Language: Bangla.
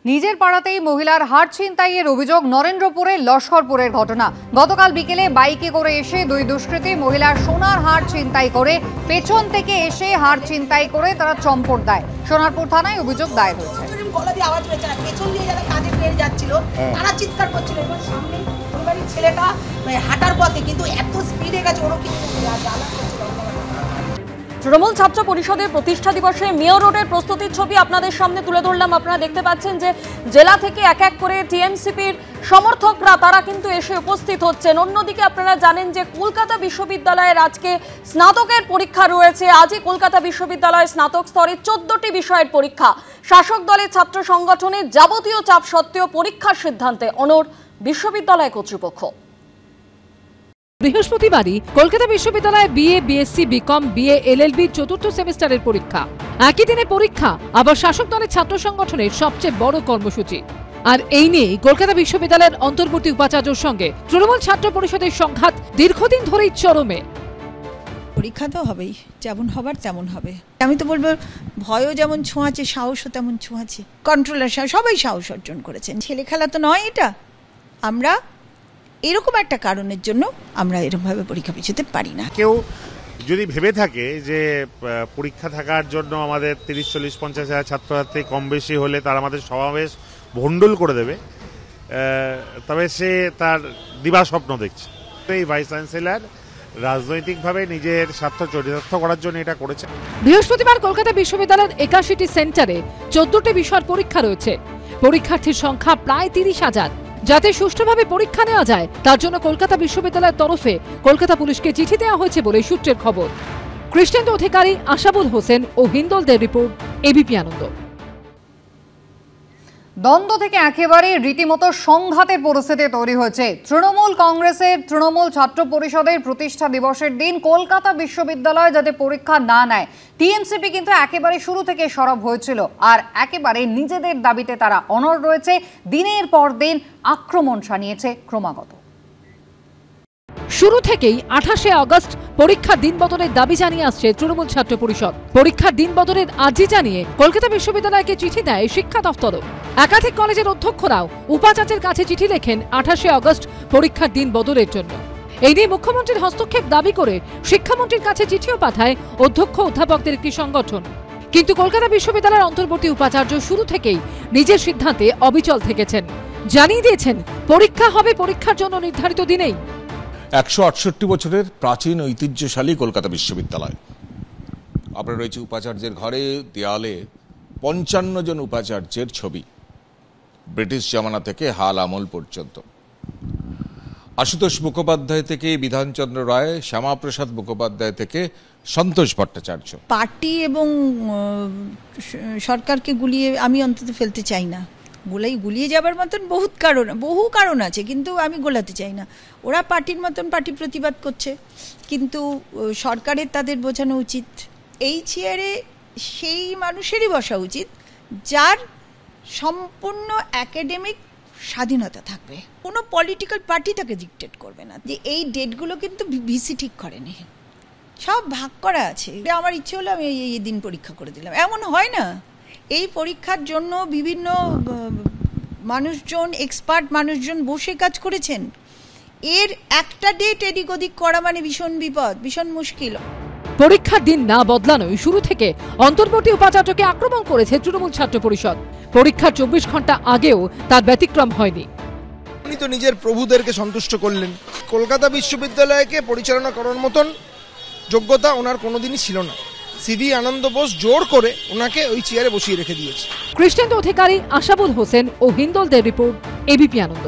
নিজের পাড়াতেই মহিলার হার ছিনতাইয়ের অভিযোগ নরেন্দ্রপুরে লস্করপুরের ঘটনা। গতকাল বিকেলে বাইকে করে এসে দুই দুষ্কৃতী মহিলার সোনার হার ছিনতাই করে পেছন থেকে এসে হার ছিনতাই করে তারা চম্পট দেয়। সোনারপুর থানায় অভিযোগ দায়ের হয়েছে। পেছন দিয়ে যারা কাজে বের যাচ্ছিল তারা চিৎকার করছিল এবং সামনে পরিবারের ছেলেটা হাঁটার পথে কিন্তু এত স্পিডে গেছে ওরও কিন্তু জ্বালা করছিল। তৃণমূল ছাত্র পরিষদের প্রতিষ্ঠা দিবসে মেয়র রোডের প্রস্তুতির ছবি আপনাদের সামনে তুলে ধরলাম। আপনারা দেখতে পাচ্ছেন যে জেলা থেকে এক এক করে টিএমসিপির সমর্থকরা তারা কিন্তু এসে উপস্থিত হচ্ছেন। অন্যদিকে আপনারা জানেন যে কলকাতা বিশ্ববিদ্যালয়ের আজকে স্নাতকের পরীক্ষা রয়েছে। আজই কলকাতা বিশ্ববিদ্যালয়ের স্নাতক স্তরে 14টি বিষয়ের পরীক্ষা। শাসক দলের ছাত্র সংগঠনের যাবতীয় চাপ সত্ত্বেও পরীক্ষার সিদ্ধান্তে অনড় বিশ্ববিদ্যালয় কর্তৃপক্ষ। বৃহস্পতিবারই কলকাতা বিশ্ববিদ্যালয়ে BA, BSc, BCom, BA, LLB চতুর্থ সেমিস্টারের পরীক্ষা। একই দিনে পরীক্ষা আবার শাসক দলের ছাত্র সংগঠনের সবচেয়ে বড় কর্মসূচি। আর এই নিয়েই কলকাতা বিশ্ববিদ্যালয়ের অন্তর্বর্তী উপাচার্যের সঙ্গে তৃণমূল ছাত্র পরিষদের সংঘাত দীর্ঘদিন ধরেই চরমে। পরীক্ষা তো হবেই, যেমন হবার তেমন হবে। আমি তো বলবো ভয়ও যেমন ছোঁয়াছে, সাহসও তেমন ছোঁয়াছে। কন্ট্রোলার সবাই সাহস অর্জন করেছেন। ছেলে খেলা তো নয় এটা। আমরা এরকম একটা কারণের জন্য আমরা এরকমভাবে পরীক্ষা পিছুতে পারি না। কেউ যদি ভেবে থাকে যে পরীক্ষা থাকার জন্য আমাদের 30-40-50 হাজার ছাত্রছাত্রী কম বেশি হলে তার আমাদের সমাবেশ ভণ্ডুল করে দেবে, তবে সে তার দিবা স্বপ্ন দেখছে। এই ভাইস চ্যান্সেলর রাজনৈতিকভাবে নিজের স্বার্থ চরিতার্থ করার জন্য এটা করেছে। বৃহস্পতিবার কলকাতা বিশ্ববিদ্যালয়ের 81টি সেন্টারে 14টি বিষয়ের পরীক্ষা রয়েছে। পরীক্ষার্থীর সংখ্যা প্রায় 30,000। যাতে সুষ্ঠুভাবে পরীক্ষা নেওয়া যায় তার জন্য কলকাতা বিশ্ববিদ্যালয়ের তরফে কলকাতা পুলিশকে চিঠি দেওয়া হয়েছে বলে সূত্রের খবর। কৃষ্ণেন্দু অধিকারী, আশাবুল হোসেন ও হিন্দলদের রিপোর্ট, এবিপি আনন্দ। দ্বন্দ্ব থেকে একেবারে রীতিমতো সংঘাতের পরিস্থিতি তৈরি হয়েছে। তৃণমূল কংগ্রেসের তৃণমূল ছাত্র পরিষদের প্রতিষ্ঠা দিবসের দিন কলকাতা বিশ্ববিদ্যালয় যাতে পরীক্ষা না নেয়, টিএমসিপি কিন্তু একেবারে শুরু থেকে সরব হয়েছিল। আর একেবারে নিজেদের দাবিতে তারা অনড় রয়েছে। দিনের পর দিন আক্রমণ শানিয়েছে ক্রমাগত। শুরু থেকেই 28শে আগস্ট পরীক্ষার দিন বদলের দাবি জানিয়ে আসছে তৃণমূল ছাত্র পরিষদ। পরীক্ষার দিন বদলের আর্জি জানিয়ে কলকাতা বিশ্ববিদ্যালয়কে চিঠি দেয় শিক্ষা দফতরও। একাধিক কলেজের অধ্যক্ষরাও উপাচার্যের কাছে চিঠি লেখেন 28শে আগস্ট পরীক্ষার দিন বদলের জন্য। এই নিয়ে মুখ্যমন্ত্রীর হস্তক্ষেপ দাবি করে শিক্ষামন্ত্রীর কাছে চিঠিও পাঠায় অধ্যক্ষ অধ্যাপকদের একটি সংগঠন। কিন্তু কলকাতা বিশ্ববিদ্যালয়ের অন্তর্বর্তী উপাচার্য শুরু থেকেই নিজের সিদ্ধান্তে অবিচল থেকেছেন। জানিয়ে দিয়েছেন পরীক্ষা হবে পরীক্ষার জন্য নির্ধারিত দিনেই। 168 বছরের প্রাচীন ঐতিহ্যশালী কলকাতা বিশ্ববিদ্যালয়। আপনার রয়েছে উপাচার্যের ঘরে দেয়ালে 55 জন উপাচার্যের ছবি, ব্রিটিশ জামানা থেকে হাল আমল পর্যন্ত। আশুতোষ মুখোপাধ্যায় থেকে বিধানচন্দ্র রায়, শ্যামাপ্রসাদ মুখোপাধ্যায় থেকে সন্তোষ ভট্টাচার্য। পার্টি এবং সরকারকে গুলিয়ে আমি অন্তত ফেলতে চাই না। গুলিয়ে যাবার মতন বহু কারণ আছে, কিন্তু আমি গোলাতে চাই না। ওরা পার্টির মতন পার্টি প্রতিবাদ করছে, কিন্তু সরকারের তাদের বোঝানো উচিত এই চেয়ারে সেই মানুষেরই বসা উচিত যার সম্পূর্ণ একাডেমিক স্বাধীনতা থাকবে। কোনো পলিটিক্যাল পার্টি তাকে ডিকটেট করবে না। যে এই ডেটগুলো কিন্তু ভিসি ঠিক করেনি, সব ভাগ করা আছে। আমার ইচ্ছে হলো আমি এই দিন পরীক্ষা করে দিলাম, এমন হয় না। এই পরীক্ষার জন্য বিভিন্ন মানুষজন, এক্সপার্ট মানুষজন বসে কাজ করেছেন। এর একটা ডেট এদিক ওদিক করা মানে ভীষণ বিপদ, ভীষণ মুশকিল। পরীক্ষার দিন না বদলানোই শুরু থেকে অন্তর্বর্তী উপাচার্যকে আক্রমণ করেছে তৃণমূল ছাত্র পরিষদ। পরীক্ষার 24 ঘন্টা আগেও তার ব্যতিক্রম হয়নি। উনি তো নিজের প্রভুদেরকে সন্তুষ্ট করলেন। কলকাতা বিশ্ববিদ্যালয়কে পরিচালনা করার মতন যোগ্যতা ওনার কোনোদিনই ছিল না। সিভি আনন্দ বোস জোর করে ওনাকে ওই চেয়ারে বসিয়ে রেখে দিয়েছে। কৃষ্ণেন্দু অধিকারী, আশাবুল হোসেন ও হিন্দলদের রিপোর্ট, এবিপি আনন্দ।